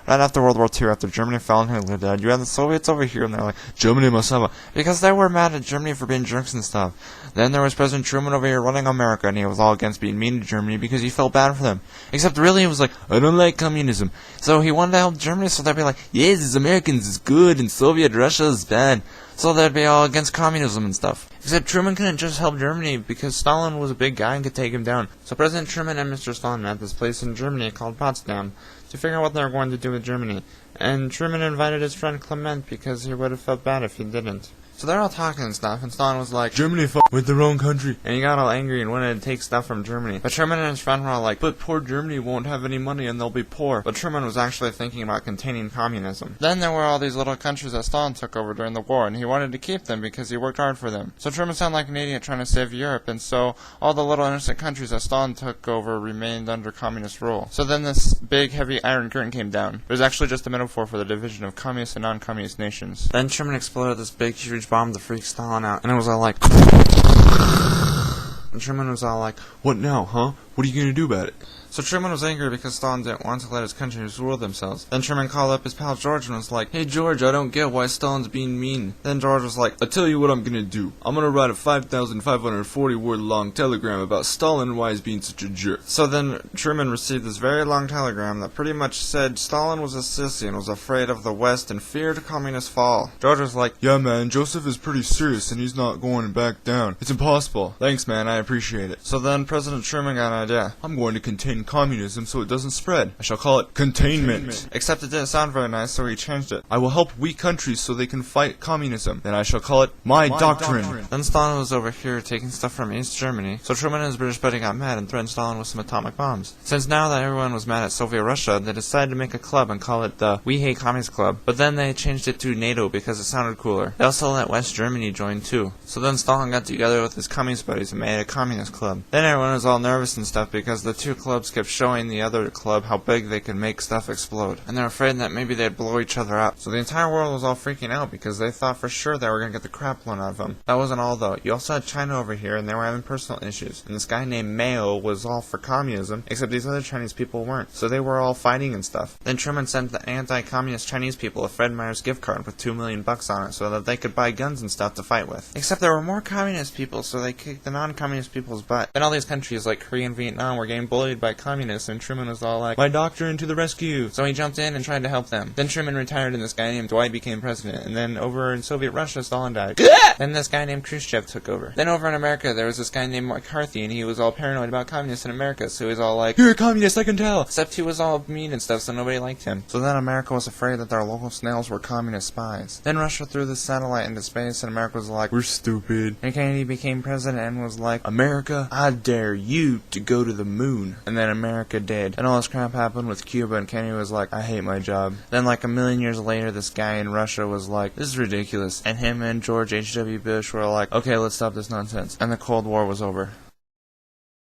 Right after World War II, after Germany fell and Hitler died, you had the Soviets over here, and they're like, Germany must have a... Because they were mad at Germany for being jerks and stuff. Then there was President Truman over here running America, and he was all against being mean to Germany because he felt bad for them. Except really, he was like, I don't like communism. So he wanted to help Germany, so they'd be like, yes, it's Americans is good, and Soviet Russia is bad. So they'd be all against communism and stuff. Except Truman couldn't just help Germany because Stalin was a big guy and could take him down. So President Truman and Mr. Stalin met at this place in Germany called Potsdam to figure out what they were going to do with Germany. And Truman invited his friend Clement because he would have felt bad if he didn't. So they're all talking and stuff, and Stalin was like, Germany with the wrong country. And he got all angry and wanted to take stuff from Germany. But Truman and his friend were all like, but poor Germany won't have any money and they'll be poor. But Truman was actually thinking about containing communism. Then there were all these little countries that Stalin took over during the war, and he wanted to keep them because he worked hard for them. So Truman sounded like an idiot trying to save Europe, and so all the little innocent countries that Stalin took over remained under communist rule. So then this big, heavy iron curtain came down. It was actually just a metaphor for the division of communist and non-communist nations. Then Truman exploded this big, huge bomb to freak Stalin out, and it was all like, and Truman was all like, what now, huh? What are you gonna do about it? So Truman was angry because Stalin didn't want to let his countries rule themselves. Then Truman called up his pal George and was like, hey George, I don't get why Stalin's being mean. Then George was like, I tell you what I'm gonna do. I'm gonna write a 5,540 word long telegram about Stalin and why he's being such a jerk. So then Truman received this very long telegram that pretty much said Stalin was a sissy and was afraid of the West and feared communist fall. George was like, yeah man, Joseph is pretty serious and he's not going back down. It's impossible. Thanks man, I appreciate it. So then President Truman got an idea. I'm going to contain communism so it doesn't spread. I shall call it containment. Except it didn't sound very nice, so he changed it. I will help weak countries so they can fight communism. Then I shall call it my doctrine. Then Stalin was over here taking stuff from East Germany, so Truman and his British buddy got mad and threatened Stalin with some atomic bombs. Since now that everyone was mad at Soviet Russia, they decided to make a club and call it the We Hate Communist Club. But then they changed it to NATO because it sounded cooler. They also let West Germany join too. So then Stalin got together with his communist buddies and made a communist club. Then everyone was all nervous and stuff because the two clubs kept showing the other club how big they could make stuff explode. And they're afraid that maybe they'd blow each other up. So the entire world was all freaking out because they thought for sure they were going to get the crap blown out of them. That wasn't all though. You also had China over here and they were having personal issues. And this guy named Mao was all for communism, except these other Chinese people weren't. So they were all fighting and stuff. Then Truman sent the anti-communist Chinese people a Fred Meyer's gift card with $2 million on it so that they could buy guns and stuff to fight with. Except there were more communist people, so they kicked the non-communist people's butt. Then all these countries like Korea and Vietnam were getting bullied by communists, and Truman was all like, my doctrine to the rescue. So he jumped in and tried to help them. Then Truman retired and this guy named Dwight became president. And then over in Soviet Russia, Stalin died. Then this guy named Khrushchev took over. Then over in America, there was this guy named McCarthy, and he was all paranoid about communists in America. So he was all like, you're a communist, I can tell. Except he was all mean and stuff, so nobody liked him. So then America was afraid that their local snails were communist spies. Then Russia threw this satellite into space, and America was like, we're stupid. And Kennedy became president and was like, America, I dare you to go to the moon. And then America did. And all this crap happened with Cuba, and Kennedy was like, I hate my job. Then like a million years later, this guy in Russia was like, this is ridiculous. And him and George H.W. Bush were like, okay, let's stop this nonsense. And the Cold War was over.